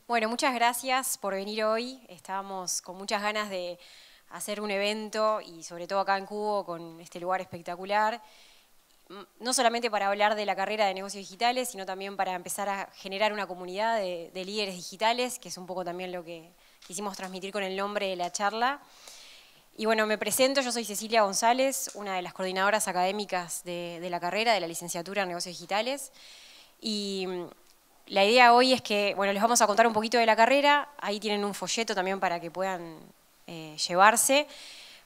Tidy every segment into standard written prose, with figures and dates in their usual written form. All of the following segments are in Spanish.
Bueno, muchas gracias por venir hoy. Estábamos con muchas ganas de hacer un evento y sobre todo acá en Cubo con este lugar espectacular. No solamente para hablar de la carrera de negocios digitales, sino también para empezar a generar una comunidad de líderes digitales, que es un poco también lo que quisimos transmitir con el nombre de la charla. Y bueno, me presento, yo soy Cecilia González, una de las coordinadoras académicas de la carrera, de la licenciatura en negocios digitales. Y la idea hoy es que, bueno, les vamos a contar un poquito de la carrera, ahí tienen un folleto también para que puedan llevarse,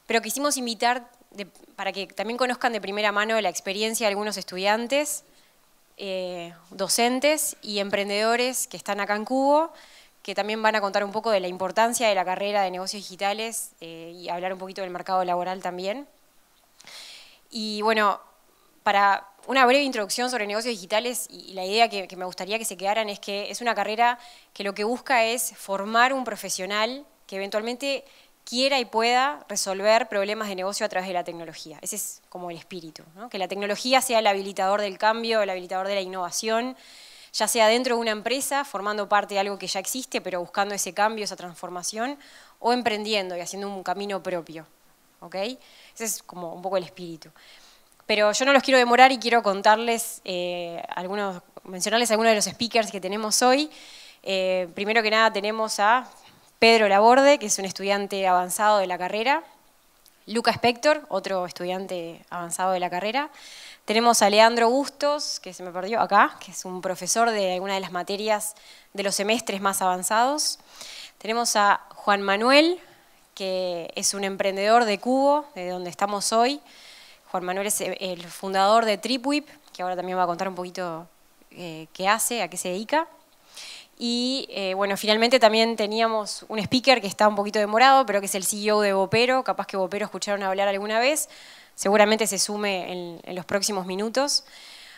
pero quisimos invitar para que también conozcan de primera mano la experiencia de algunos estudiantes, docentes y emprendedores que están acá en Cubo, que también van a contar un poco de la importancia de la carrera de negocios digitales y hablar un poquito del mercado laboral también. Y bueno, para una breve introducción sobre negocios digitales y la idea que me gustaría que se quedaran es que es una carrera que lo que busca es formar un profesional que eventualmente quiera y pueda resolver problemas de negocio a través de la tecnología. Ese es como el espíritu, ¿no? Que la tecnología sea el habilitador del cambio, el habilitador de la innovación, ya sea dentro de una empresa, formando parte de algo que ya existe, pero buscando ese cambio, esa transformación, o emprendiendo y haciendo un camino propio. ¿Ok? Ese es como un poco el espíritu. Pero yo no los quiero demorar y quiero contarles mencionarles algunos de los speakers que tenemos hoy. Primero que nada tenemos a Pedro Laborde, que es un estudiante avanzado de la carrera. Luca Spector, otro estudiante avanzado de la carrera. Tenemos a Leandro Bustos, que se me perdió acá, que es un profesor de alguna de las materias de los semestres más avanzados. Tenemos a Juan Manuel, que es un emprendedor de Cubo, de donde estamos hoy. Juan Manuel es el fundador de TripWhip, que ahora también va a contar un poquito qué hace, a qué se dedica. Y bueno, finalmente también teníamos un speaker que está un poquito demorado, pero que es el CEO de Vopero. Capaz que Vopero escucharon hablar alguna vez. Seguramente se sume en los próximos minutos.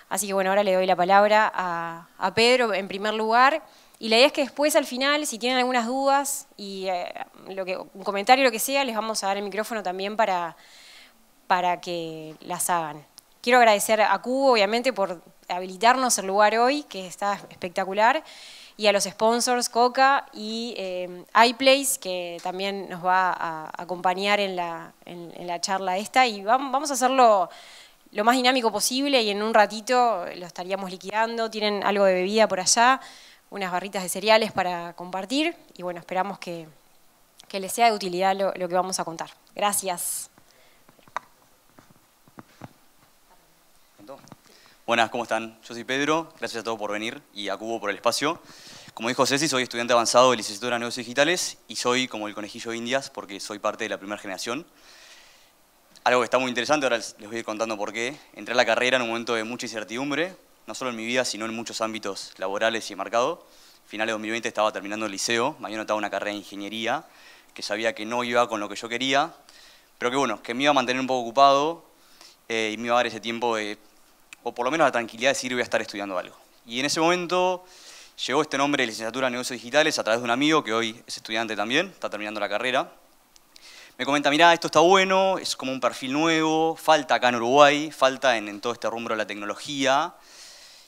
Así que bueno, ahora le doy la palabra a Pedro en primer lugar. Y la idea es que después, al final, si tienen algunas dudas y un comentario o lo que sea, les vamos a dar el micrófono también para que las hagan. Quiero agradecer a Cubo, obviamente, por habilitarnos el lugar hoy, que está espectacular, y a los sponsors Coca y iPlace, que también nos va a acompañar en la charla esta, y vamos a hacerlo lo más dinámico posible y en un ratito lo estaríamos liquidando. Tienen algo de bebida por allá, unas barritas de cereales para compartir, y bueno, esperamos que les sea de utilidad lo que vamos a contar. Gracias. Buenas, ¿cómo están? Yo soy Pedro, gracias a todos por venir y a Cubo por el espacio. Como dijo Ceci, soy estudiante avanzado de licenciatura en negocios digitales y soy como el conejillo de Indias porque soy parte de la primera generación. Algo que está muy interesante, ahora les voy a ir contando por qué. Entré a la carrera en un momento de mucha incertidumbre, no solo en mi vida, sino en muchos ámbitos laborales y de mercado. Final de 2020 estaba terminando el liceo, me había anotado una carrera de ingeniería, que sabía que no iba con lo que yo quería, pero que bueno, que me iba a mantener un poco ocupado y me iba a dar ese tiempo o por lo menos la tranquilidad de decir voy a estar estudiando algo. Y en ese momento llegó este nombre de licenciatura en negocios digitales a través de un amigo que hoy es estudiante también, está terminando la carrera. Me comenta, mirá, esto está bueno, es como un perfil nuevo, falta acá en Uruguay, falta en todo este rubro de la tecnología.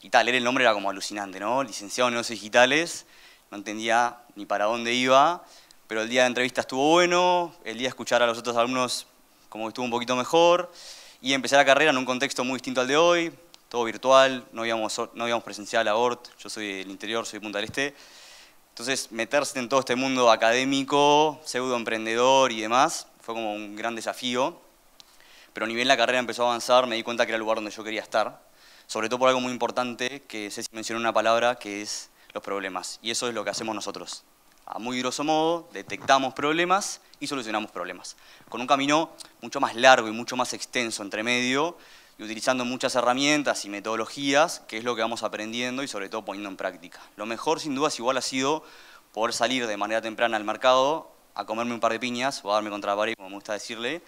Y tal, leer el nombre era como alucinante, ¿no? Licenciado en negocios digitales, no entendía ni para dónde iba, pero el día de entrevista estuvo bueno, el día de escuchar a los otros alumnos como que estuvo un poquito mejor, y empecé la carrera en un contexto muy distinto al de hoy, todo virtual, no íbamos presencial a ORT, yo soy del interior, soy de Punta del Este. Entonces, meterse en todo este mundo académico, pseudo emprendedor y demás, fue como un gran desafío. Pero ni bien la carrera empezó a avanzar, me di cuenta que era el lugar donde yo quería estar. Sobre todo por algo muy importante, que Ceci mencionó una palabra, que es los problemas. Y eso es lo que hacemos nosotros. A muy grosso modo, detectamos problemas y solucionamos problemas. Con un camino mucho más largo y mucho más extenso entre medio, y utilizando muchas herramientas y metodologías, que es lo que vamos aprendiendo y sobre todo poniendo en práctica. Lo mejor, sin dudas, igual ha sido poder salir de manera temprana al mercado, a comerme un par de piñas, o a darme contra la pared, como me gusta decirle,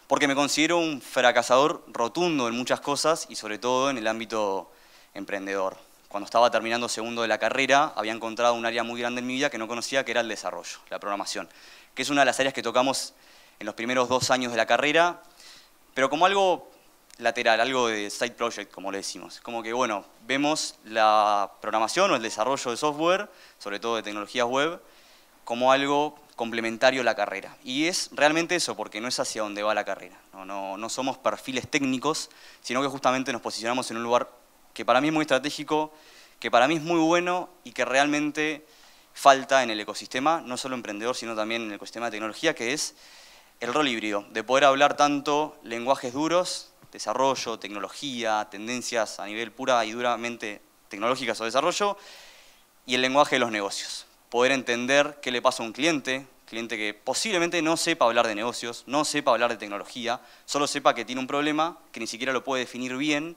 porque me considero un fracasador rotundo en muchas cosas y sobre todo en el ámbito emprendedor. Cuando estaba terminando segundo de la carrera, había encontrado un área muy grande en mi vida que no conocía, que era el desarrollo, la programación, que es una de las áreas que tocamos en los primeros 2 años de la carrera, pero como algo lateral, algo de side project, como le decimos. Como que, bueno, vemos la programación o el desarrollo de software, sobre todo de tecnologías web, como algo complementario a la carrera. Y es realmente eso, porque no es hacia donde va la carrera. No somos perfiles técnicos, sino que justamente nos posicionamos en un lugar que para mí es muy estratégico, que para mí es muy bueno y que realmente falta en el ecosistema, no solo emprendedor, sino también en el ecosistema de tecnología, que es el rol híbrido, de poder hablar tanto lenguajes duros, desarrollo, tecnología, tendencias a nivel pura y duramente tecnológicas o desarrollo, y el lenguaje de los negocios. Poder entender qué le pasa a un cliente que posiblemente no sepa hablar de negocios, no sepa hablar de tecnología, solo sepa que tiene un problema, que ni siquiera lo puede definir bien,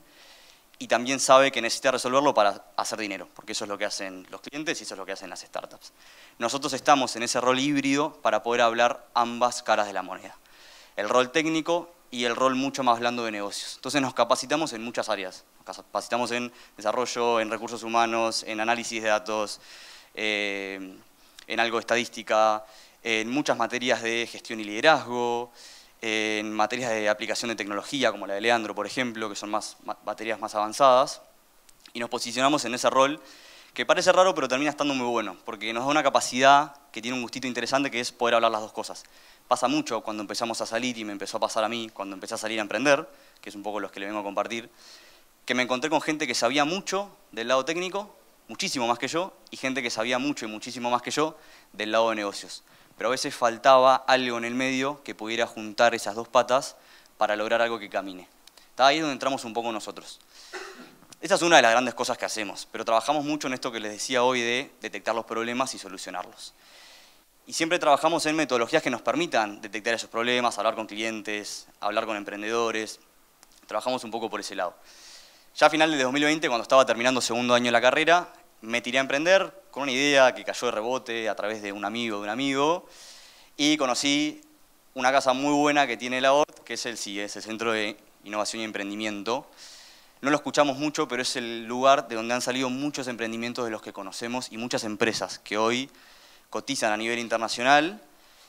y también sabe que necesita resolverlo para hacer dinero, porque eso es lo que hacen los clientes y eso es lo que hacen las startups. Nosotros estamos en ese rol híbrido para poder hablar ambas caras de la moneda. El rol técnico y el rol mucho más blando de negocios. Entonces nos capacitamos en muchas áreas. Nos capacitamos en desarrollo, en recursos humanos, en análisis de datos, en algo de estadística, en muchas materias de gestión y liderazgo, en materias de aplicación de tecnología, como la de Leandro, por ejemplo, que son materias más avanzadas, y nos posicionamos en ese rol que parece raro, pero termina estando muy bueno, porque nos da una capacidad que tiene un gustito interesante, que es poder hablar las dos cosas. Pasa mucho cuando empezamos a salir, y me empezó a pasar a mí cuando empecé a salir a emprender, que es un poco los que le vengo a compartir, que me encontré con gente que sabía mucho del lado técnico, muchísimo más que yo, y gente que sabía mucho y muchísimo más que yo del lado de negocios. Pero a veces faltaba algo en el medio que pudiera juntar esas dos patas para lograr algo que camine. Está ahí donde entramos un poco nosotros. Esa es una de las grandes cosas que hacemos, pero trabajamos mucho en esto que les decía hoy de detectar los problemas y solucionarlos. Y siempre trabajamos en metodologías que nos permitan detectar esos problemas, hablar con clientes, hablar con emprendedores. Trabajamos un poco por ese lado. Ya a final de 2020, cuando estaba terminando segundo año de la carrera, me tiré a emprender con una idea que cayó de rebote a través de un amigo, y conocí una casa muy buena que tiene la ORT, que es el CIE, es el Centro de Innovación y Emprendimiento. No lo escuchamos mucho, pero es el lugar de donde han salido muchos emprendimientos de los que conocemos y muchas empresas que hoy cotizan a nivel internacional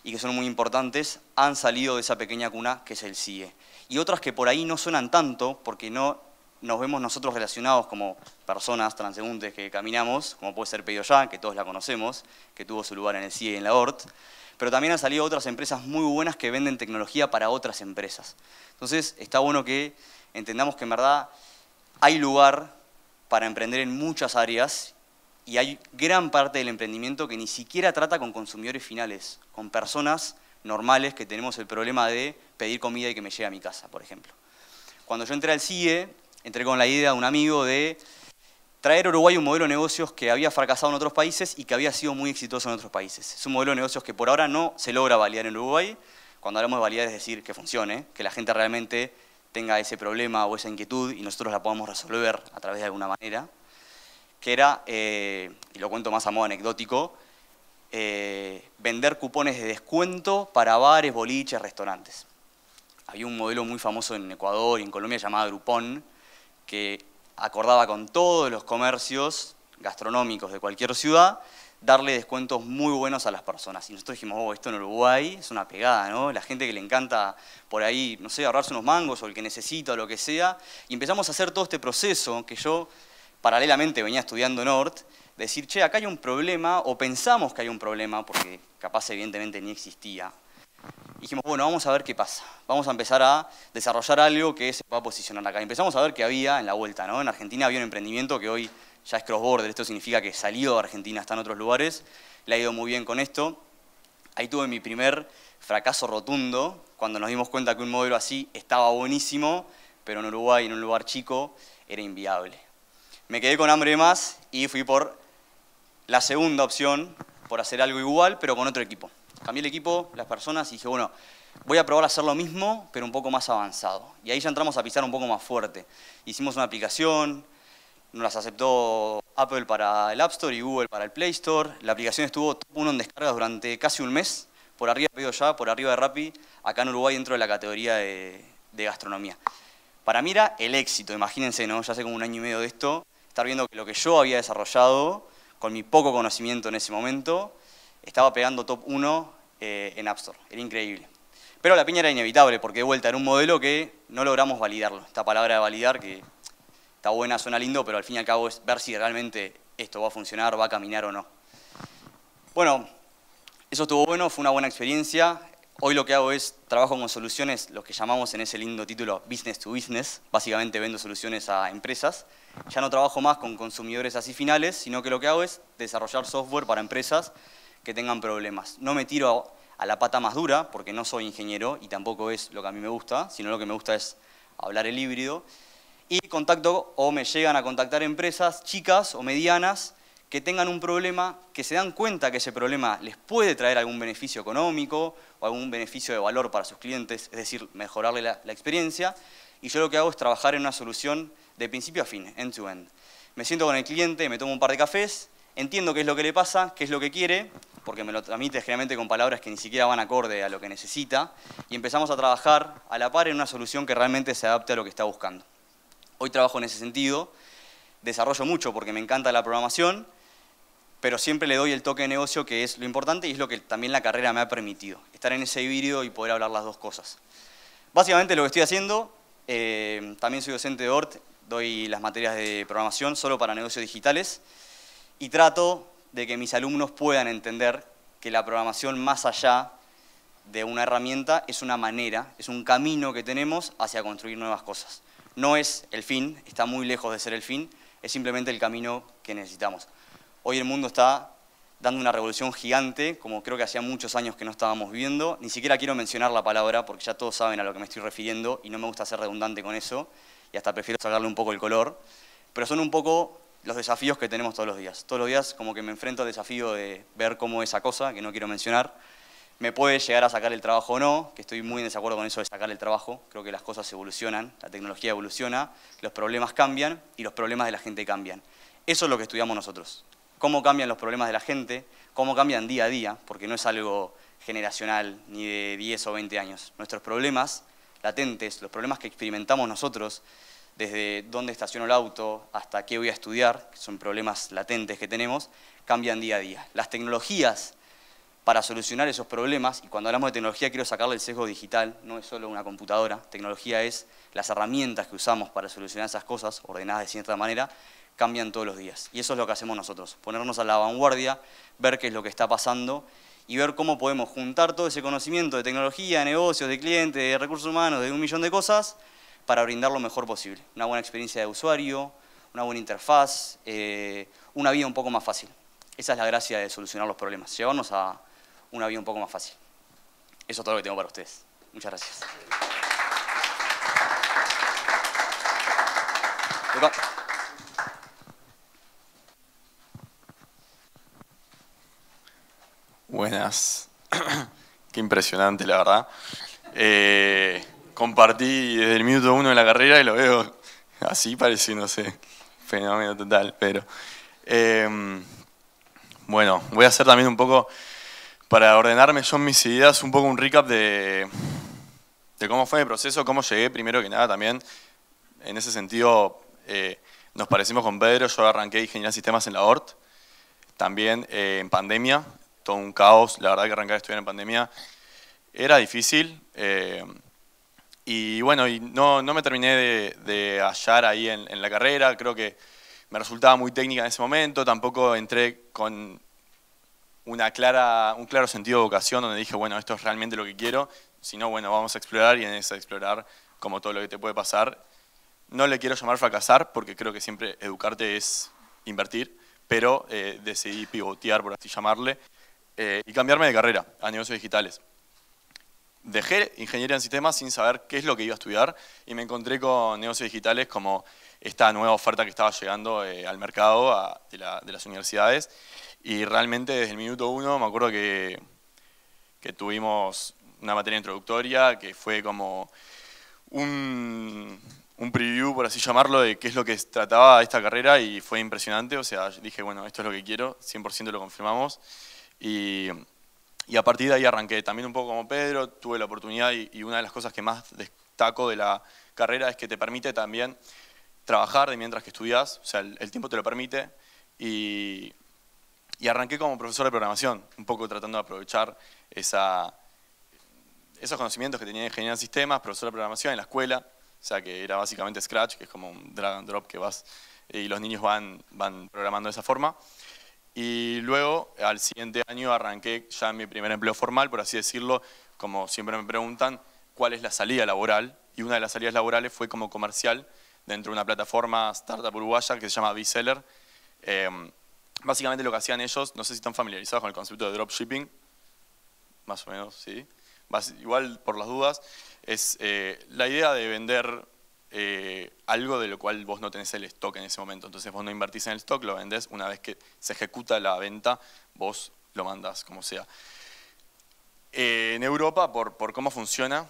y que son muy importantes, han salido de esa pequeña cuna que es el CIE. Y otras que por ahí no suenan tanto porque no nos vemos nosotros relacionados como personas transeúntes que caminamos, como puede ser PedidosYa, que todos la conocemos, que tuvo su lugar en el CIE y en la ORT, pero también han salido otras empresas muy buenas que venden tecnología para otras empresas. Entonces está bueno que entendamos que en verdad hay lugar para emprender en muchas áreas y hay gran parte del emprendimiento que ni siquiera trata con consumidores finales, con personas normales que tenemos el problema de pedir comida y que me llegue a mi casa, por ejemplo. Cuando yo entré al CIE, entré con la idea de un amigo de traer a Uruguay un modelo de negocios que había fracasado en otros países y que había sido muy exitoso en otros países. Es un modelo de negocios que por ahora no se logra validar en Uruguay. Cuando hablamos de validar es decir que funcione, que la gente realmente tenga ese problema o esa inquietud y nosotros la podamos resolver a través de alguna manera, que era, y lo cuento más a modo anecdótico, vender cupones de descuento para bares, boliches, restaurantes. Había un modelo muy famoso en Ecuador y en Colombia llamado Groupon, que acordaba con todos los comercios gastronómicos de cualquier ciudad darle descuentos muy buenos a las personas. Y nosotros dijimos, oh, esto en Uruguay es una pegada, ¿no? La gente que le encanta por ahí, no sé, ahorrarse unos mangos o el que necesita o lo que sea. Y empezamos a hacer todo este proceso que yo paralelamente venía estudiando en ORT, decir, che, acá hay un problema, o pensamos que hay un problema, porque capaz evidentemente ni existía. Y dijimos, bueno, vamos a ver qué pasa. Vamos a empezar a desarrollar algo que se va a posicionar acá. Y empezamos a ver qué había en la vuelta, ¿no? En Argentina había un emprendimiento que hoy ya es cross-border, esto significa que salió de Argentina, está en otros lugares, le ha ido muy bien con esto. Ahí tuve mi primer fracaso rotundo, cuando nos dimos cuenta que un modelo así estaba buenísimo, pero en Uruguay, en un lugar chico, era inviable. Me quedé con hambre de más y fui por la segunda opción, por hacer algo igual, pero con otro equipo. Cambié el equipo, las personas, y dije, bueno, voy a probar a hacer lo mismo, pero un poco más avanzado. Y ahí ya entramos a pisar un poco más fuerte. Hicimos una aplicación, nos las aceptó Apple para el App Store y Google para el Play Store. La aplicación estuvo top 1 en descargas durante casi un mes, por arriba de PedidosYa, por arriba de Rappi, acá en Uruguay dentro de la categoría de gastronomía. Para mí era el éxito, imagínense, ¿no? Ya hace como un año y medio de esto, estar viendo que lo que yo había desarrollado, con mi poco conocimiento en ese momento, estaba pegando top 1 en App Store. Era increíble. Pero la piña era inevitable, porque de vuelta era un modelo que no logramos validarlo. Esta palabra de validar, que está buena, suena lindo, pero al fin y al cabo es ver si realmente esto va a funcionar, va a caminar o no. Bueno, eso estuvo bueno, fue una buena experiencia. Hoy lo que hago es trabajo con soluciones, los que llamamos en ese lindo título business to business. Básicamente vendo soluciones a empresas. Ya no trabajo más con consumidores así finales, sino que lo que hago es desarrollar software para empresas que tengan problemas. No me tiro a la pata más dura, porque no soy ingeniero y tampoco es lo que a mí me gusta, sino lo que me gusta es hablar el híbrido. Y contacto o me llegan a contactar empresas chicas o medianas que tengan un problema, que se dan cuenta que ese problema les puede traer algún beneficio económico o algún beneficio de valor para sus clientes, es decir, mejorarle la experiencia. Y yo lo que hago es trabajar en una solución de principio a fin, end to end. Me siento con el cliente, me tomo un par de cafés, entiendo qué es lo que le pasa, qué es lo que quiere, porque me lo transmite generalmente con palabras que ni siquiera van acorde a lo que necesita, y empezamos a trabajar a la par en una solución que realmente se adapte a lo que está buscando. Hoy trabajo en ese sentido, desarrollo mucho porque me encanta la programación, pero siempre le doy el toque de negocio, que es lo importante y es lo que también la carrera me ha permitido, estar en ese híbrido y poder hablar las dos cosas. Básicamente lo que estoy haciendo, también soy docente de ORT, doy las materias de programación solo para negocios digitales y trato de que mis alumnos puedan entender que la programación, más allá de una herramienta, es una manera, es un camino que tenemos hacia construir nuevas cosas. No es el fin, está muy lejos de ser el fin, es simplemente el camino que necesitamos. Hoy el mundo está dando una revolución gigante, como creo que hacía muchos años que no estábamos viviendo. Ni siquiera quiero mencionar la palabra, porque ya todos saben a lo que me estoy refiriendo y no me gusta ser redundante con eso, y hasta prefiero sacarle un poco el color. Pero son un poco los desafíos que tenemos todos los días. Todos los días como que me enfrento al desafío de ver cómo esa cosa, que no quiero mencionar, me puede llegar a sacar el trabajo o no, que estoy muy en desacuerdo con eso de sacar el trabajo. Creo que las cosas evolucionan, la tecnología evoluciona, los problemas cambian y los problemas de la gente cambian. Eso es lo que estudiamos nosotros. Cómo cambian los problemas de la gente, cómo cambian día a día, porque no es algo generacional ni de 10 o 20 años. Nuestros problemas latentes, los problemas que experimentamos nosotros, desde dónde estaciono el auto hasta qué voy a estudiar, que son problemas latentes que tenemos, cambian día a día. Las tecnologías para solucionar esos problemas, y cuando hablamos de tecnología quiero sacarle el sesgo digital, no es solo una computadora, tecnología es las herramientas que usamos para solucionar esas cosas, ordenadas de cierta manera, cambian todos los días. Y eso es lo que hacemos nosotros, ponernos a la vanguardia, ver qué es lo que está pasando y ver cómo podemos juntar todo ese conocimiento de tecnología, de negocios, de clientes, de recursos humanos, de un millón de cosas, para brindar lo mejor posible. Una buena experiencia de usuario, una buena interfaz, una vida un poco más fácil. Esa es la gracia de solucionar los problemas, llevarnos a una vida un poco más fácil. Eso es todo lo que tengo para ustedes. Muchas gracias. Buenas. Qué impresionante, la verdad. Compartí desde el minuto 1 de la carrera y lo veo así, parece, no sé, fenómeno total. Pero bueno, voy a hacer también un poco, para ordenarme yo en mis ideas, un poco un recap de cómo fue mi proceso, cómo llegué, primero que nada también. En ese sentido, nos parecimos con Pedro. Yo arranqué Ingeniería de Sistemas en la ORT, también en pandemia. Todo un caos, la verdad que arrancar a estudiar en pandemia era difícil, y bueno, y no me terminé de hallar ahí en la carrera. Creo que me resultaba muy técnica en ese momento, tampoco entré con un claro sentido de vocación donde dije, bueno, esto es realmente lo que quiero, sino bueno, vamos a explorar, y en ese explorar, como todo lo que te puede pasar, no le quiero llamar fracasar, porque creo que siempre educarte es invertir, pero decidí pivotear, por así llamarle, y cambiarme de carrera a negocios digitales. Dejé ingeniería en sistemas sin saber qué es lo que iba a estudiar y me encontré con negocios digitales como esta nueva oferta que estaba llegando al mercado de las universidades, y realmente desde el minuto 1 me acuerdo que tuvimos una materia introductoria que fue como un preview, por así llamarlo, de qué es lo que trataba esta carrera, y fue impresionante. O sea, dije, bueno, esto es lo que quiero, 100% lo confirmamos. Y a partir de ahí arranqué. También un poco como Pedro, tuve la oportunidad, y una de las cosas que más destaco de la carrera es que te permite también trabajar de mientras que estudias. O sea, el tiempo te lo permite, y arranqué como profesor de programación, un poco tratando de aprovechar esos conocimientos que tenía de ingeniería en sistemas, profesor de programación en la escuela, o sea que era básicamente Scratch, que es como un drag and drop que vas y los niños van programando de esa forma. Y luego, al siguiente año, arranqué ya en mi primer empleo formal, por así decirlo, como siempre me preguntan, ¿cuál es la salida laboral? Y una de las salidas laborales fue como comercial dentro de una plataforma startup uruguaya que se llama Bseller. Básicamente lo que hacían ellos, no sé si están familiarizados con el concepto de dropshipping, más o menos, sí. Igual, por las dudas, es la idea de vender algo de lo cual vos no tenés el stock en ese momento. Entonces vos no invertís en el stock, lo vendés, una vez que se ejecuta la venta, vos lo mandás como sea. En Europa, por cómo funciona,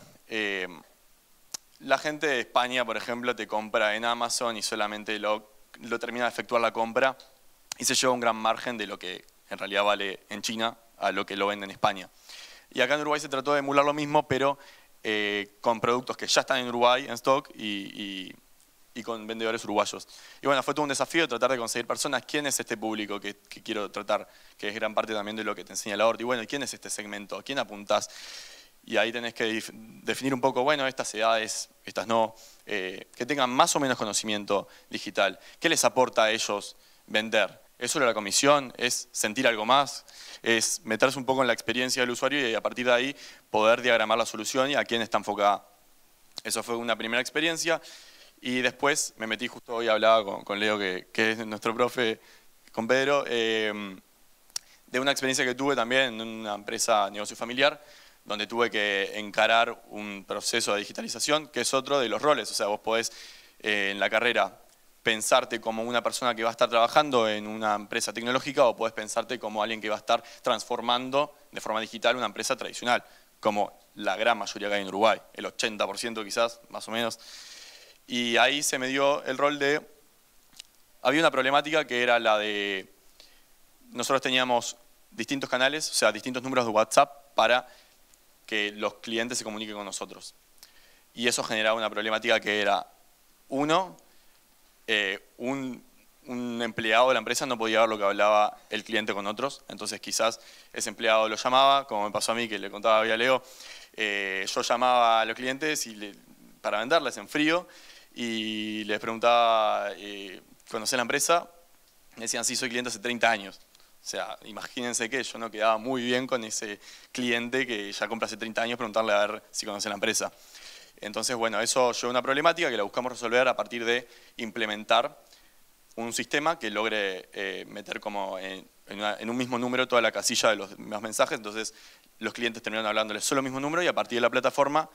la gente de España, por ejemplo, te compra en Amazon y solamente lo termina de efectuar la compra y se lleva un gran margen de lo que en realidad vale en China a lo que lo vende en España. Y acá en Uruguay se trató de emular lo mismo, pero con productos que ya están en Uruguay en stock y con vendedores uruguayos. Y bueno, fue todo un desafío tratar de conseguir personas. ¿Quién es este público que quiero tratar? Que es gran parte también de lo que te enseña la ORT. Y bueno, ¿quién es este segmento? ¿A quién apuntás? Y ahí tenés que definir un poco, bueno, estas edades, estas no, que tengan más o menos conocimiento digital. ¿Qué les aporta a ellos vender? ¿Es solo la comisión? ¿Es sentir algo más? ¿Es meterse un poco en la experiencia del usuario y a partir de ahí poder diagramar la solución y a quién está enfocada? Eso fue una primera experiencia. Y después me metí, justo hoy hablaba con Leo, que es nuestro profe, con Pedro, de una experiencia que tuve también en una empresa negocio familiar, donde tuve que encarar un proceso de digitalización, que es otro de los roles. O sea, vos podés en la carrera pensarte como una persona que va a estar trabajando en una empresa tecnológica o podés pensarte como alguien que va a estar transformando de forma digital una empresa tradicional, como la gran mayoría que hay en Uruguay, el 80% quizás, más o menos. Y ahí se me dio el rol de... Había una problemática que era la de... Nosotros teníamos distintos canales, o sea, distintos números de WhatsApp para que los clientes se comuniquen con nosotros. Y eso generaba una problemática que era, uno, un empleado de la empresa no podía ver lo que hablaba el cliente con otros, entonces quizás ese empleado lo llamaba, como me pasó a mí que le contaba a Leo, yo llamaba a los clientes para venderles en frío y les preguntaba, ¿conocés la empresa? Me decían, sí, soy cliente hace 30 años. O sea, imagínense que yo no quedaba muy bien con ese cliente que ya compra hace 30 años, preguntarle a ver si conoce la empresa. Entonces, bueno, eso llevó una problemática que la buscamos resolver a partir de implementar un sistema que logre meter como en un mismo número toda la casilla de los mensajes. Entonces, los clientes terminaron hablándoles solo el mismo número y a partir de la plataforma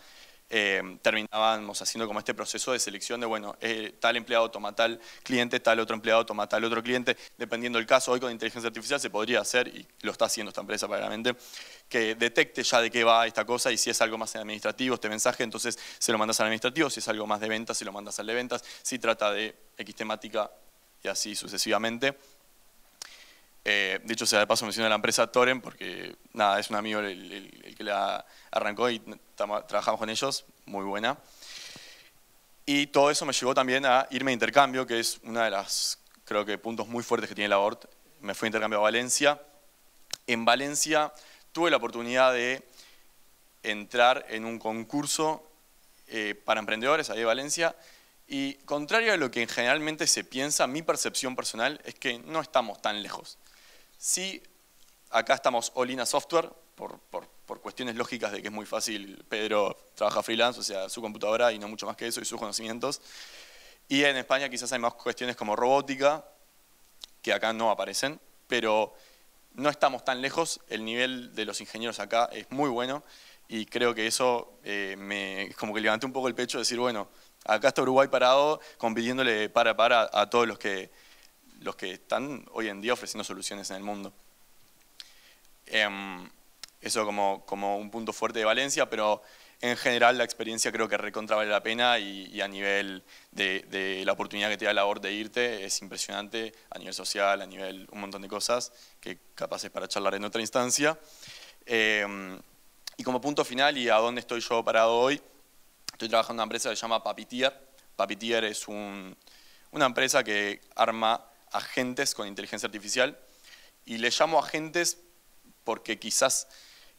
terminábamos haciendo como este proceso de selección de, bueno, tal empleado toma tal cliente, tal otro empleado toma tal otro cliente, dependiendo del caso. Hoy con inteligencia artificial se podría hacer, y lo está haciendo esta empresa claramente, que detecte ya de qué va esta cosa y si es algo más administrativo este mensaje, entonces se lo mandas al administrativo, si es algo más de ventas, se lo mandas al de ventas, si trata de X temática y así sucesivamente. Dicho sea de paso, menciono a la empresa Toren porque nada, es un amigo el que la arrancó y trabajamos con ellos, muy buena. Y todo eso me llevó también a irme a intercambio, que es una de las, creo que, puntos muy fuertes que tiene la ORT. Me fui a intercambio a Valencia. En Valencia tuve la oportunidad de entrar en un concurso para emprendedores ahí de Valencia. Y contrario a lo que generalmente se piensa, mi percepción personal es que no estamos tan lejos. Sí, acá estamos all in a software, por cuestiones lógicas de que es muy fácil. Pedro trabaja freelance, o sea, su computadora y no mucho más que eso, y sus conocimientos. Y en España quizás hay más cuestiones como robótica, que acá no aparecen, pero no estamos tan lejos. El nivel de los ingenieros acá es muy bueno, y creo que eso como que levanté un poco el pecho de decir, bueno, acá está Uruguay parado, compitiéndole para a todos los que están hoy en día ofreciendo soluciones en el mundo. Eso como un punto fuerte de Valencia, pero en general la experiencia creo que recontra vale la pena y a nivel de la oportunidad que te da la ORT de irte es impresionante, a nivel social, a nivel un montón de cosas que capaz es para charlar en otra instancia. Y como punto final y a dónde estoy yo parado hoy, estoy trabajando en una empresa que se llama Papitier. Papitier es una empresa que arma agentes con inteligencia artificial, y le llamo agentes porque quizás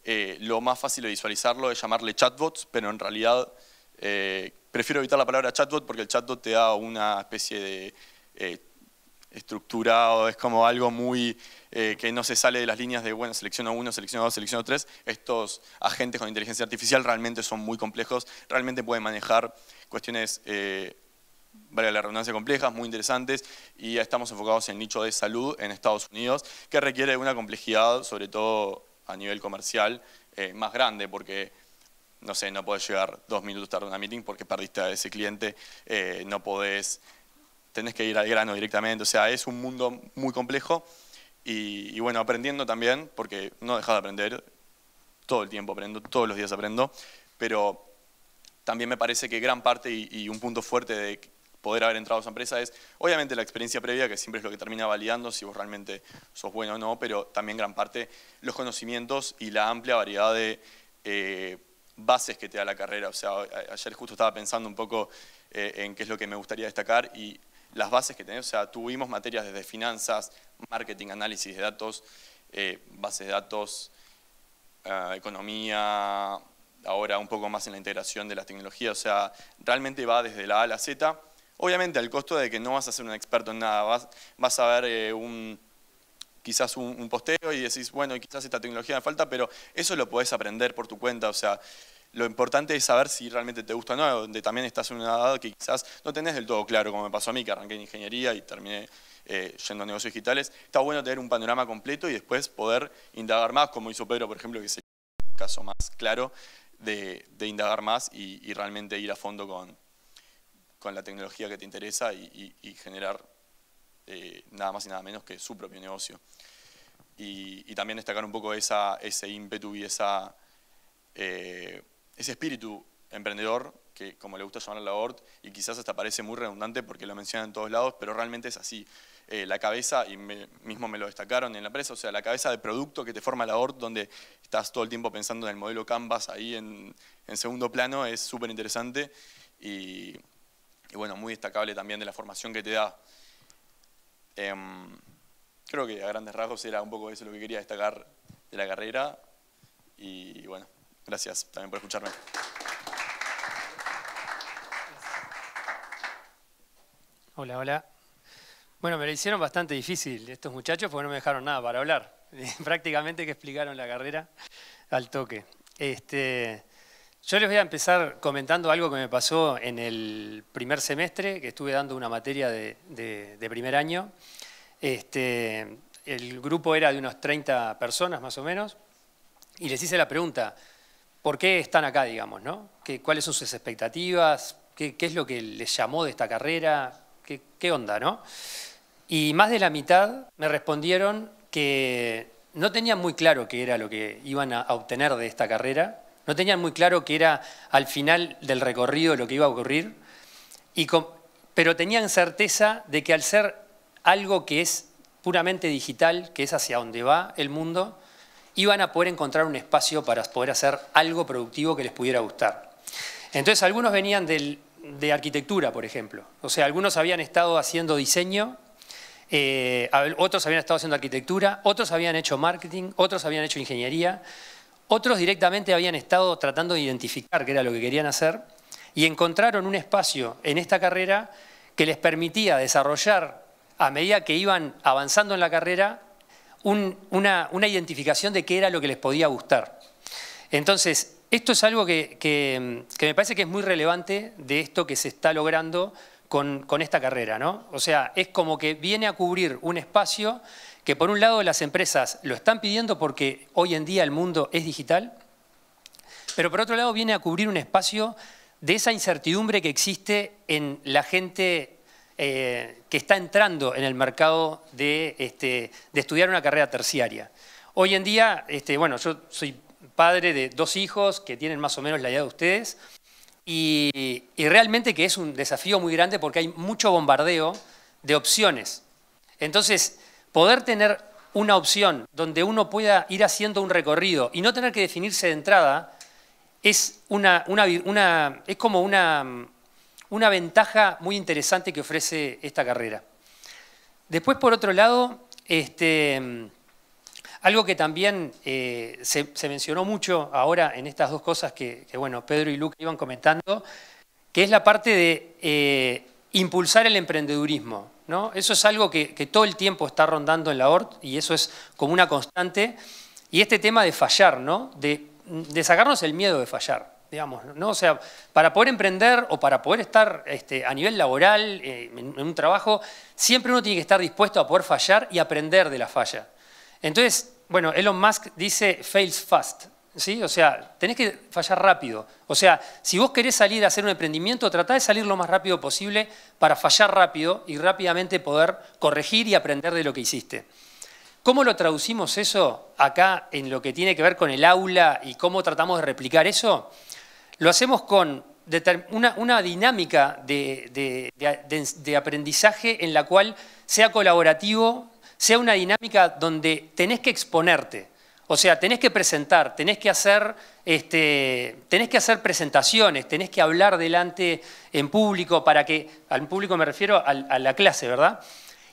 lo más fácil de visualizarlo es llamarle chatbots, pero en realidad prefiero evitar la palabra chatbot porque el chatbot te da una especie de estructurado, es como algo muy que no se sale de las líneas de, bueno, selecciono uno, selecciono dos, selecciono tres. Estos agentes con inteligencia artificial realmente son muy complejos, realmente pueden manejar cuestiones, valga la redundancia, complejas, muy interesantes, y ya estamos enfocados en el nicho de salud en Estados Unidos, que requiere una complejidad, sobre todo a nivel comercial, más grande, porque no sé, no podés llegar 2 minutos tarde a una meeting porque perdiste a ese cliente, no podés, tenés que ir al grano directamente, o sea, es un mundo muy complejo y bueno, aprendiendo también, porque no dejas de aprender, todo el tiempo aprendo, todos los días aprendo, pero también me parece que gran parte y un punto fuerte de poder haber entrado a esa empresa es, obviamente, la experiencia previa, que siempre es lo que termina validando si vos realmente sos bueno o no, pero también gran parte los conocimientos y la amplia variedad de bases que te da la carrera. O sea, ayer justo estaba pensando un poco en qué es lo que me gustaría destacar y las bases que tenés. O sea, tuvimos materias desde finanzas, marketing, análisis de datos, bases de datos, economía, ahora un poco más en la integración de las tecnologías. O sea, realmente va desde la A a la Z. Obviamente al costo de que no vas a ser un experto en nada, vas a ver quizás un posteo y decís, bueno, quizás esta tecnología me falta, pero eso lo podés aprender por tu cuenta. O sea, lo importante es saber si realmente te gusta o no, donde también estás en una edad que quizás no tenés del todo claro, como me pasó a mí, que arranqué en ingeniería y terminé yendo a negocios digitales. Está bueno tener un panorama completo y después poder indagar más, como hizo Pedro, por ejemplo, que es el caso más claro de indagar más y realmente ir a fondo con la tecnología que te interesa y generar nada más y nada menos que su propio negocio. Y también destacar un poco ese ímpetu y ese espíritu emprendedor, que como le gusta llamar a la ORT, y quizás hasta parece muy redundante porque lo mencionan en todos lados, pero realmente es así. La cabeza, y mismo me lo destacaron en la empresa, o sea, la cabeza de producto que te forma la ORT, donde estás todo el tiempo pensando en el modelo Canvas ahí en segundo plano, es súper interesante y bueno, muy destacable también de la formación que te da. Creo que a grandes rasgos era un poco eso lo que quería destacar de la carrera y bueno, gracias también por escucharme. Hola, hola. Bueno, me lo hicieron bastante difícil estos muchachos porque no me dejaron nada para hablar. Prácticamente que explicaron la carrera al toque. Yo les voy a empezar comentando algo que me pasó en el primer semestre, que estuve dando una materia de primer año. El grupo era de unos 30 personas más o menos, y les hice la pregunta, ¿por qué están acá, digamos, ¿no? ¿Cuáles son sus expectativas? ¿Qué es lo que les llamó de esta carrera? ¿Qué onda, no? Y más de la mitad me respondieron que no tenían muy claro qué era lo que iban a obtener de esta carrera, no tenían muy claro qué era al final del recorrido lo que iba a ocurrir, pero tenían certeza de que al ser algo que es puramente digital, que es hacia donde va el mundo, iban a poder encontrar un espacio para poder hacer algo productivo que les pudiera gustar. Entonces algunos venían de arquitectura, por ejemplo. O sea, algunos habían estado haciendo diseño, otros habían estado haciendo arquitectura, otros habían hecho marketing, otros habían hecho ingeniería, otros directamente habían estado tratando de identificar qué era lo que querían hacer y encontraron un espacio en esta carrera que les permitía desarrollar, a medida que iban avanzando en la carrera, una identificación de qué era lo que les podía gustar. Entonces, esto es algo que me parece que es muy relevante de esto que se está logrando con esta carrera, ¿no? O sea, es como que viene a cubrir un espacio que por un lado las empresas lo están pidiendo porque hoy en día el mundo es digital, pero por otro lado viene a cubrir un espacio de esa incertidumbre que existe en la gente que está entrando en el mercado de estudiar una carrera terciaria. Hoy en día, bueno, yo soy padre de 2 hijos que tienen más o menos la edad de ustedes y realmente que es un desafío muy grande porque hay mucho bombardeo de opciones. Entonces, poder tener una opción donde uno pueda ir haciendo un recorrido y no tener que definirse de entrada es como una ventaja muy interesante que ofrece esta carrera. Después, por otro lado, Algo que también se mencionó mucho ahora en estas dos cosas que, bueno, Pedro y Luca iban comentando, que es la parte de impulsar el emprendedurismo, ¿no? Eso es algo que todo el tiempo está rondando en la ORT y eso es como una constante. Y este tema de fallar, ¿no? De sacarnos el miedo de fallar, digamos, ¿no? O sea, para poder emprender o para poder estar a nivel laboral, en un trabajo, siempre uno tiene que estar dispuesto a poder fallar y aprender de la falla. Entonces, bueno, Elon Musk dice fails fast, ¿sí? O sea, tenés que fallar rápido. O sea, si vos querés salir a hacer un emprendimiento, tratá de salir lo más rápido posible para fallar rápido y rápidamente poder corregir y aprender de lo que hiciste. ¿Cómo lo traducimos eso acá en lo que tiene que ver con el aula y cómo tratamos de replicar eso? Lo hacemos con una dinámica de aprendizaje en la cual sea colaborativo, sea una dinámica donde tenés que exponerte. O sea, tenés que presentar, tenés que hacer presentaciones, tenés que hablar delante en público para que, al público me refiero a la clase, ¿verdad?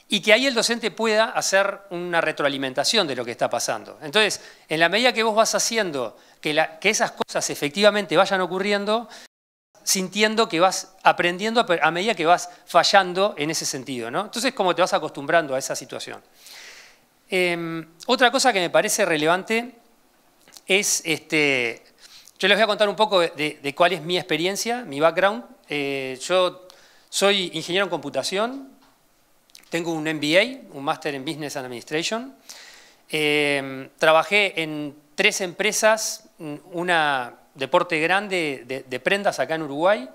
Y que ahí el docente pueda hacer una retroalimentación de lo que está pasando. Entonces, en la medida que vos vas haciendo que esas cosas efectivamente vayan ocurriendo, sintiendo que vas aprendiendo a medida que vas fallando en ese sentido, ¿no? Entonces, como te vas acostumbrando a esa situación. Otra cosa que me parece relevante es, yo les voy a contar un poco de cuál es mi experiencia, mi background. Yo soy ingeniero en computación, tengo un MBA, un Máster en Business and Administration. Trabajé en 3 empresas, una de porte grande de prendas acá en Uruguay.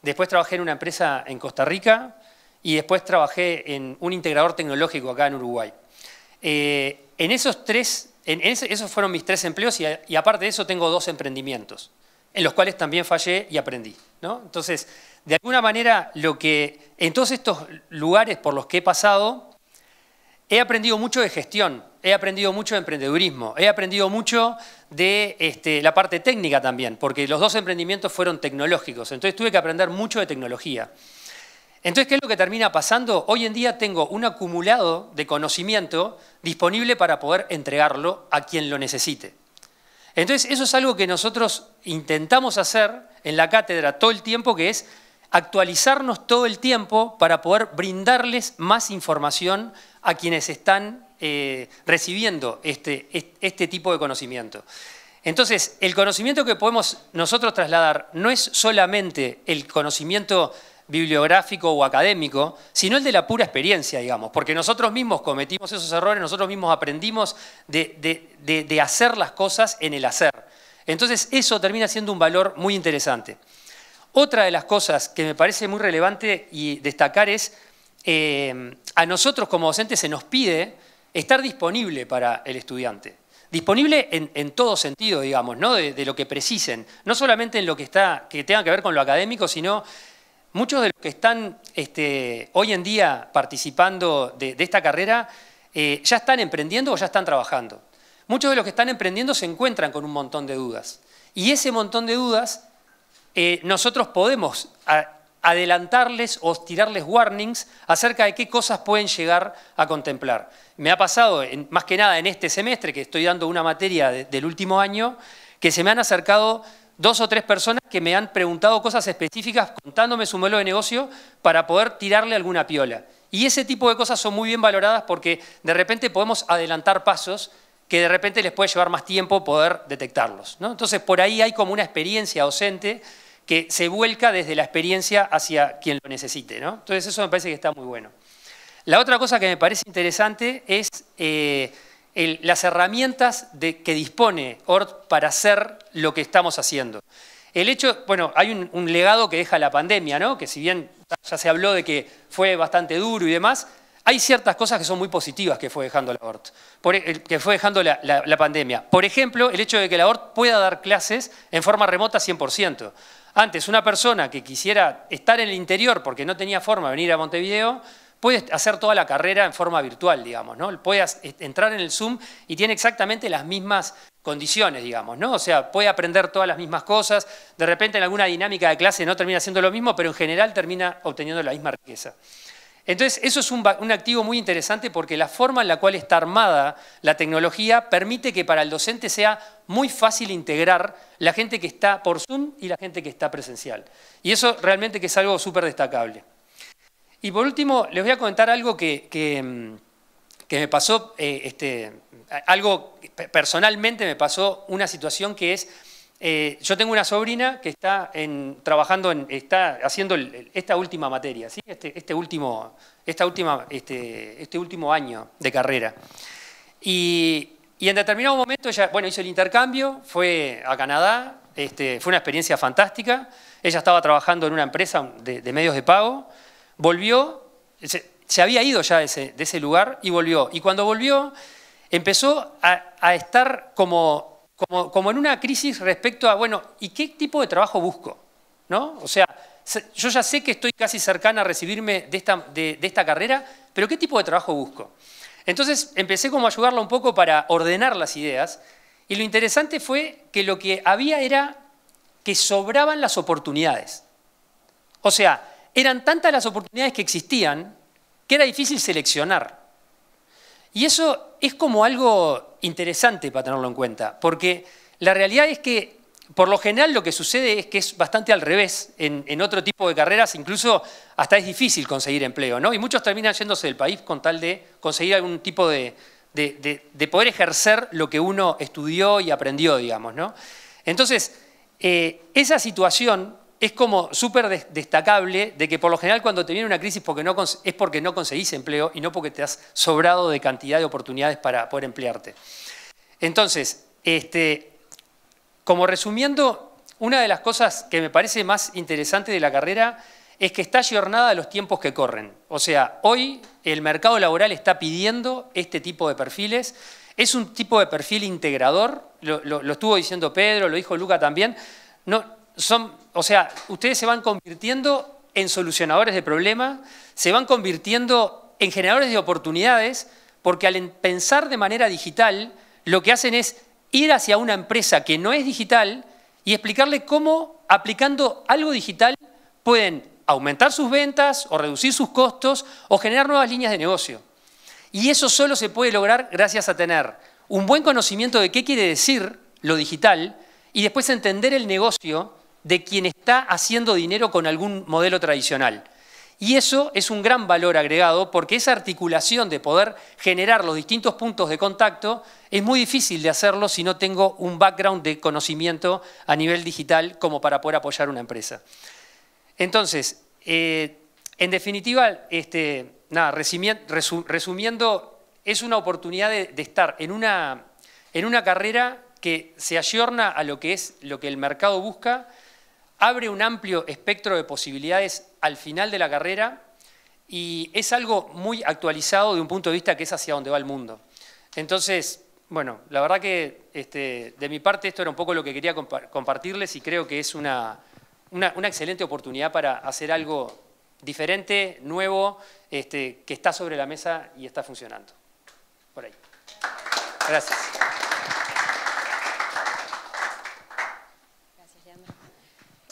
Después trabajé en una empresa en Costa Rica y después trabajé en un integrador tecnológico acá en Uruguay. Esos fueron mis 3 empleos y aparte de eso tengo 2 emprendimientos, en los cuales también fallé y aprendí, ¿no? Entonces, de alguna manera, en todos estos lugares por los que he pasado, he aprendido mucho de gestión, he aprendido mucho de emprendedurismo, he aprendido mucho de la parte técnica también, porque los 2 emprendimientos fueron tecnológicos, entonces tuve que aprender mucho de tecnología. Entonces, ¿qué es lo que termina pasando? Hoy en día tengo un acumulado de conocimiento disponible para poder entregarlo a quien lo necesite. Entonces, eso es algo que nosotros intentamos hacer en la cátedra todo el tiempo, que es actualizarnos todo el tiempo para poder brindarles más información a quienes están recibiendo este tipo de conocimiento. Entonces, el conocimiento que podemos nosotros trasladar no es solamente el conocimiento bibliográfico o académico, sino el de la pura experiencia, digamos, porque nosotros mismos cometimos esos errores, nosotros mismos aprendimos de hacer las cosas en el hacer. Entonces, eso termina siendo un valor muy interesante. Otra de las cosas que me parece muy relevante y destacar es, a nosotros como docentes se nos pide estar disponible para el estudiante. Disponible en todo sentido, digamos, ¿no? De lo que precisen. No solamente en lo que tenga que ver con lo académico, sino muchos de los que están hoy en día participando de esta carrera ya están emprendiendo o ya están trabajando. Muchos de los que están emprendiendo se encuentran con un montón de dudas. Y ese montón de dudas nosotros podemos adelantarles o tirarles warnings acerca de qué cosas pueden llegar a contemplar. Me ha pasado, más que nada en este semestre, que estoy dando una materia del último año, que se me han acercado 2 o 3 personas que me han preguntado cosas específicas contándome su modelo de negocio para poder tirarle alguna piola. Y ese tipo de cosas son muy bien valoradas porque de repente podemos adelantar pasos que de repente les puede llevar más tiempo poder detectarlos, ¿no? Entonces, por ahí hay como una experiencia docente que se vuelca desde la experiencia hacia quien lo necesite, ¿no? Entonces, eso me parece que está muy bueno. La otra cosa que me parece interesante es las herramientas que dispone ORT para hacer lo que estamos haciendo. El hecho, bueno, hay un legado que deja la pandemia, ¿no? Que si bien ya se habló de que fue bastante duro y demás, hay ciertas cosas que son muy positivas que fue dejando la ORT, que fue dejando la pandemia. Por ejemplo, el hecho de que la ORT pueda dar clases en forma remota 100%. Antes, una persona que quisiera estar en el interior porque no tenía forma de venir a Montevideo, puede hacer toda la carrera en forma virtual, digamos, ¿no? Puede entrar en el Zoom y tiene exactamente las mismas condiciones, digamos, ¿no? O sea, puede aprender todas las mismas cosas, de repente en alguna dinámica de clase no termina siendo lo mismo, pero en general termina obteniendo la misma riqueza. Entonces, eso es un activo muy interesante porque la forma en la cual está armada la tecnología permite que para el docente sea muy fácil integrar la gente que está por Zoom y la gente que está presencial. Y eso realmente que es algo súper destacable. Y por último, les voy a comentar algo que me pasó, algo personalmente me pasó, una situación que es, yo tengo una sobrina que está está haciendo esta última materia, ¿sí? este último año de carrera. Y en determinado momento ella, bueno, hizo el intercambio, fue a Canadá, fue una experiencia fantástica. Ella estaba trabajando en una empresa de medios de pago, volvió, se había ido ya de ese lugar y volvió. Y cuando volvió, empezó a estar como en una crisis respecto a, bueno, ¿y qué tipo de trabajo busco? ¿No? O sea, yo ya sé que estoy casi cercana a recibirme de esta carrera, pero ¿qué tipo de trabajo busco? Entonces empecé como a ayudarla un poco para ordenar las ideas y lo interesante fue que lo que había era que sobraban las oportunidades. O sea, eran tantas las oportunidades que existían que era difícil seleccionar. Y eso es como algo interesante para tenerlo en cuenta, porque la realidad es que por lo general lo que sucede es que es bastante al revés. En otro tipo de carreras incluso hasta es difícil conseguir empleo, ¿no? Y muchos terminan yéndose del país con tal de conseguir algún tipo de poder ejercer lo que uno estudió y aprendió, digamos, ¿no? Entonces, esa situación es como súper destacable de que por lo general cuando te viene una crisis es porque no conseguís empleo y no porque te has sobrado de cantidad de oportunidades para poder emplearte. Entonces, como resumiendo, una de las cosas que me parece más interesante de la carrera es que está ayornada a los tiempos que corren. O sea, hoy el mercado laboral está pidiendo este tipo de perfiles. Es un tipo de perfil integrador, lo estuvo diciendo Pedro, lo dijo Luca también. O sea, ustedes se van convirtiendo en solucionadores de problemas, se van convirtiendo en generadores de oportunidades, porque al pensar de manera digital, lo que hacen es ir hacia una empresa que no es digital y explicarle cómo, aplicando algo digital, pueden aumentar sus ventas o reducir sus costos o generar nuevas líneas de negocio. Y eso solo se puede lograr gracias a tener un buen conocimiento de qué quiere decir lo digital y después entender el negocio de quien está haciendo dinero con algún modelo tradicional. Y eso es un gran valor agregado porque esa articulación de poder generar los distintos puntos de contacto es muy difícil de hacerlo si no tengo un background de conocimiento a nivel digital como para poder apoyar una empresa. Entonces, en definitiva, resumiendo, es una oportunidad de estar en una carrera que se ayorna a lo que el mercado busca, abre un amplio espectro de posibilidades al final de la carrera y es algo muy actualizado de un punto de vista que es hacia donde va el mundo. Entonces, bueno, la verdad que de mi parte esto era un poco lo que quería compartirles y creo que es una excelente oportunidad para hacer algo diferente, nuevo, que está sobre la mesa y está funcionando. Por ahí. Gracias.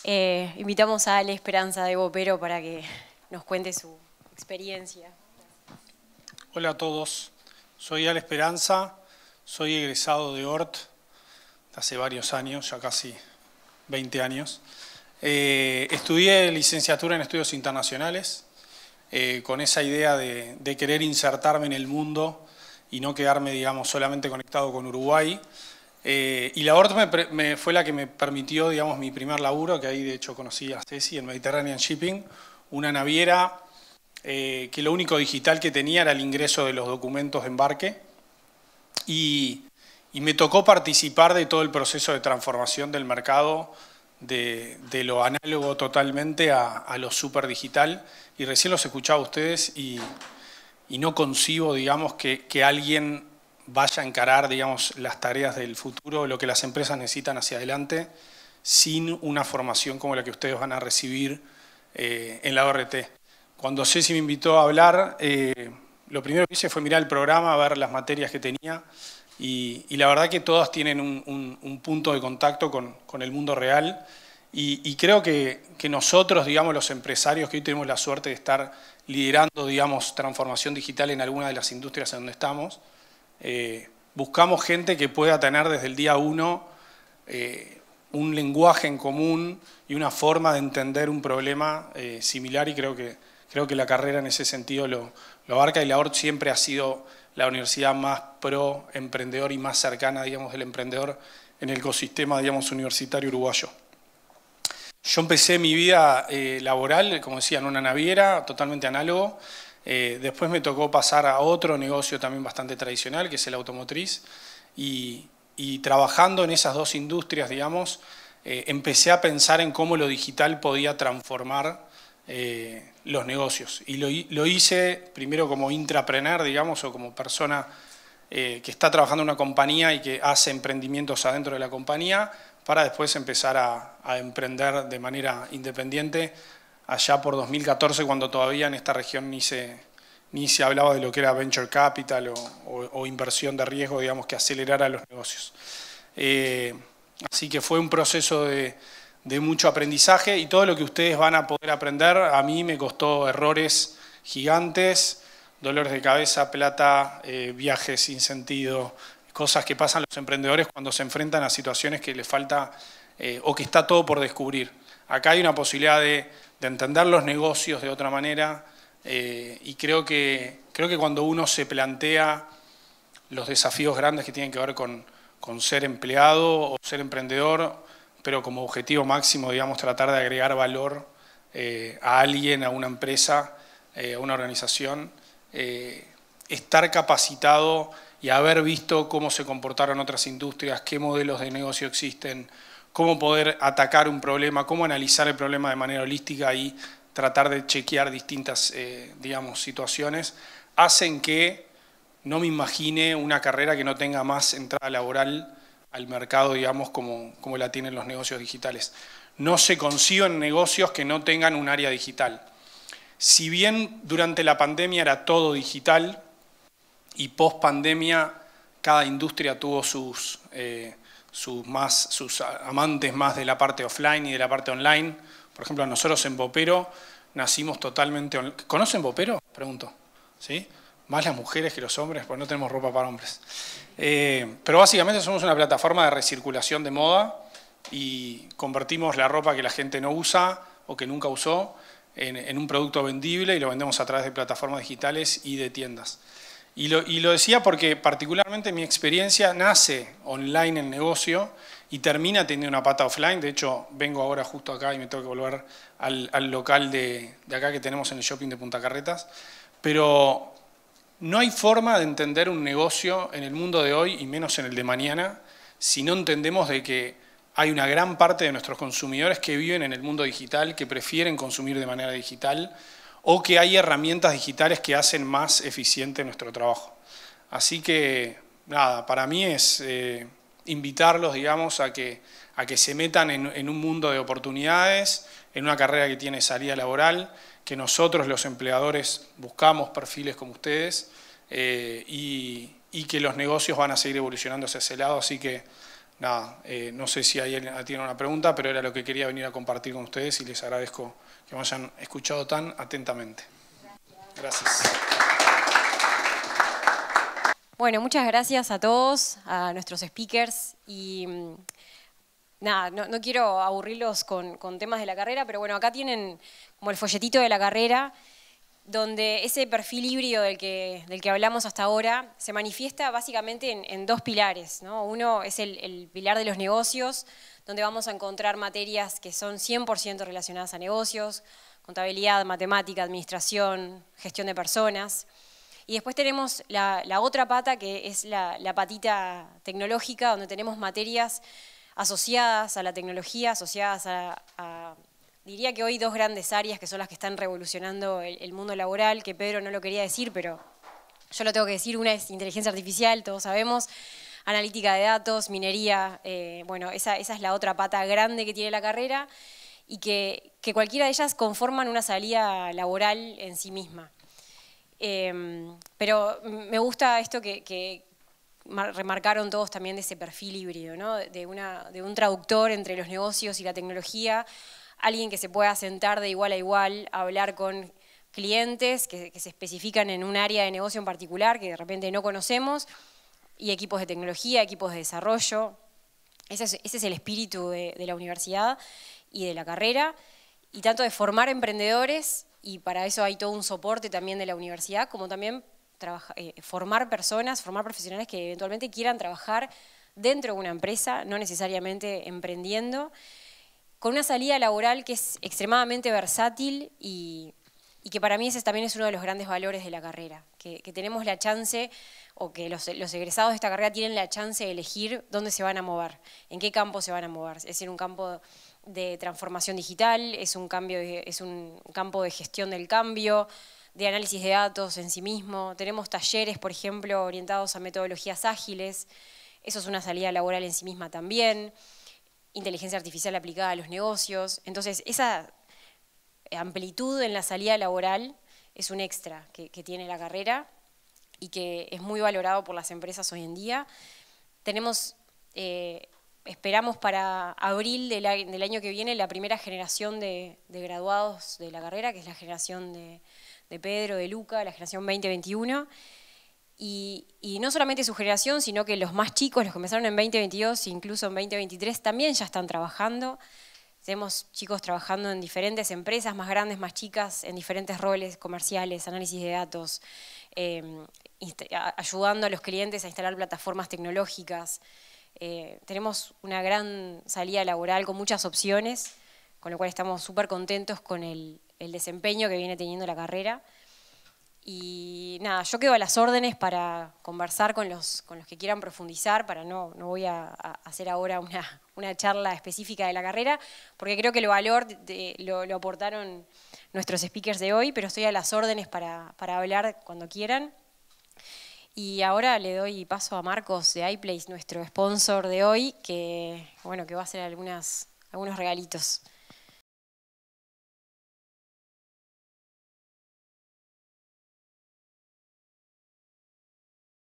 Invitamos a Ale Esperanza de Bopero para que nos cuente su experiencia. Hola a todos, soy Ale Esperanza, soy egresado de ORT hace varios años, ya casi 20 años. Estudié licenciatura en estudios internacionales con esa idea de querer insertarme en el mundo y no quedarme, digamos, solamente conectado con Uruguay. Y la ORT fue la que me permitió, digamos, mi primer laburo, que ahí de hecho conocí a Ceci en Mediterranean Shipping, una naviera que lo único digital que tenía era el ingreso de los documentos de embarque y me tocó participar de todo el proceso de transformación del mercado de lo análogo totalmente a lo súper digital y recién los escuchaba a ustedes y no concibo, digamos, que alguien vaya a encarar, digamos, las tareas del futuro, lo que las empresas necesitan hacia adelante, sin una formación como la que ustedes van a recibir en la ORT. Cuando Ceci me invitó a hablar, lo primero que hice fue mirar el programa, ver las materias que tenía, y la verdad que todas tienen un punto de contacto con el mundo real, Y creo que nosotros, digamos, los empresarios que hoy tenemos la suerte de estar liderando, digamos, transformación digital en alguna de las industrias en donde estamos, buscamos gente que pueda tener desde el día 1 un lenguaje en común y una forma de entender un problema similar, y creo que la carrera en ese sentido lo abarca, y la ORT siempre ha sido la universidad más pro emprendedor y más cercana, digamos, del emprendedor en el ecosistema, digamos, universitario uruguayo. Yo empecé mi vida laboral, como decía, en una naviera, totalmente análogo. Después me tocó pasar a otro negocio también bastante tradicional, que es el automotriz. Y trabajando en esas dos industrias, digamos, empecé a pensar en cómo lo digital podía transformar los negocios. Y lo hice primero como intrapreneur, digamos, o como persona que está trabajando en una compañía y que hace emprendimientos adentro de la compañía, para después empezar a emprender de manera independiente, allá por 2014, cuando todavía en esta región ni se hablaba de lo que era venture capital o inversión de riesgo, digamos, que acelerara los negocios. Así que fue un proceso de mucho aprendizaje, y todo lo que ustedes van a poder aprender, a mí me costó errores gigantes, dolores de cabeza, plata, viajes sin sentido, cosas que pasan los emprendedores cuando se enfrentan a situaciones que les falta o que está todo por descubrir. Acá hay una posibilidad de entender los negocios de otra manera, y creo que cuando uno se plantea los desafíos grandes que tienen que ver con ser empleado o ser emprendedor, pero como objetivo máximo, digamos, tratar de agregar valor a alguien, a una empresa, a una organización, estar capacitado y haber visto cómo se comportaron otras industrias, qué modelos de negocio existen, cómo poder atacar un problema, cómo analizar el problema de manera holística y tratar de chequear distintas, digamos, situaciones, hacen que no me imagine una carrera que no tenga más entrada laboral al mercado, digamos, como la tienen los negocios digitales. No se conciben negocios que no tengan un área digital. Si bien durante la pandemia era todo digital, y post pandemia cada industria tuvo sus amantes más de la parte offline y de la parte online. Por ejemplo, nosotros en Vopero nacimos totalmente online. ¿Conocen Vopero? Pregunto. ¿Sí? Más las mujeres que los hombres, porque no tenemos ropa para hombres. Pero básicamente somos una plataforma de recirculación de moda, y convertimos la ropa que la gente no usa o que nunca usó en un producto vendible, y lo vendemos a través de plataformas digitales y de tiendas. Y lo decía porque particularmente mi experiencia nace online el negocio y termina teniendo una pata offline. De hecho, vengo ahora justo acá y me tengo que volver al local de acá que tenemos en el shopping de Punta Carretas. Pero no hay forma de entender un negocio en el mundo de hoy, y menos en el de mañana, si no entendemos de que hay una gran parte de nuestros consumidores que viven en el mundo digital, que prefieren consumir de manera digital, o que hay herramientas digitales que hacen más eficiente nuestro trabajo. Así que, nada, para mí es invitarlos, digamos, a que se metan en un mundo de oportunidades, en una carrera que tiene salida laboral, que nosotros los empleadores buscamos perfiles como ustedes, y que los negocios van a seguir evolucionando hacia ese lado. Así que, nada, no sé si alguien tiene una pregunta, pero era lo que quería venir a compartir con ustedes, y les agradezco que me hayan escuchado tan atentamente. Gracias. Bueno, muchas gracias a todos, a nuestros speakers, y nada, no quiero aburrirlos con temas de la carrera, pero bueno, acá tienen como el folletito de la carrera, donde ese perfil híbrido del que hablamos hasta ahora se manifiesta básicamente en dos pilares, ¿no? Uno es el pilar de los negocios, donde vamos a encontrar materias que son 100% relacionadas a negocios, contabilidad, matemática, administración, gestión de personas. Y después tenemos la otra pata, que es la patita tecnológica, donde tenemos materias asociadas a la tecnología, asociadas a diría que hoy dos grandes áreas que son las que están revolucionando el mundo laboral, que Pedro no lo quería decir, pero yo lo tengo que decir. Una es inteligencia artificial, todos sabemos, analítica de datos, minería, bueno, esa es la otra pata grande que tiene la carrera, y que cualquiera de ellas conforman una salida laboral en sí misma. Pero me gusta esto que remarcaron todos también de ese perfil híbrido, ¿no? de un traductor entre los negocios y la tecnología, alguien que se pueda sentar de igual a igual a hablar con clientes que se especifican en un área de negocio en particular que de repente no conocemos, y equipos de tecnología, equipos de desarrollo. Ese es el espíritu de la universidad y de la carrera, y tanto de formar emprendedores, y para eso hay todo un soporte también de la universidad, como también formar personas, formar profesionales que eventualmente quieran trabajar dentro de una empresa, no necesariamente emprendiendo, con una salida laboral que es extremadamente versátil y que para mí ese también es uno de los grandes valores de la carrera, que tenemos la chance, o que los egresados de esta carrera tienen la chance de elegir dónde se van a mover, en qué campo se van a mover. Es decir, un campo de transformación digital, es un campo de gestión del cambio, de análisis de datos en sí mismo. Tenemos talleres, por ejemplo, orientados a metodologías ágiles, eso es una salida laboral en sí misma también. Inteligencia artificial aplicada a los negocios. Entonces, esa amplitud en la salida laboral es un extra que tiene la carrera y que es muy valorado por las empresas hoy en día. Esperamos para abril del año que viene la primera generación de graduados de la carrera, que es la generación de Pedro, de Luca, la generación 2021. Y no solamente su generación, sino que los más chicos, los que empezaron en 2022, incluso en 2023, también ya están trabajando. Tenemos chicos trabajando en diferentes empresas, más grandes, más chicas, en diferentes roles comerciales, análisis de datos, ayudando a los clientes a instalar plataformas tecnológicas. Tenemos una gran salida laboral con muchas opciones, con lo cual estamos súper contentos con el desempeño que viene teniendo la carrera. Y nada, yo quedo a las órdenes para conversar con los que quieran profundizar, no voy a hacer ahora una charla específica de la carrera, porque creo que el valor lo aportaron nuestros speakers de hoy, pero estoy a las órdenes para hablar cuando quieran. Y ahora le doy paso a Marcos de iPlace, nuestro sponsor de hoy, que va a hacer algunos regalitos.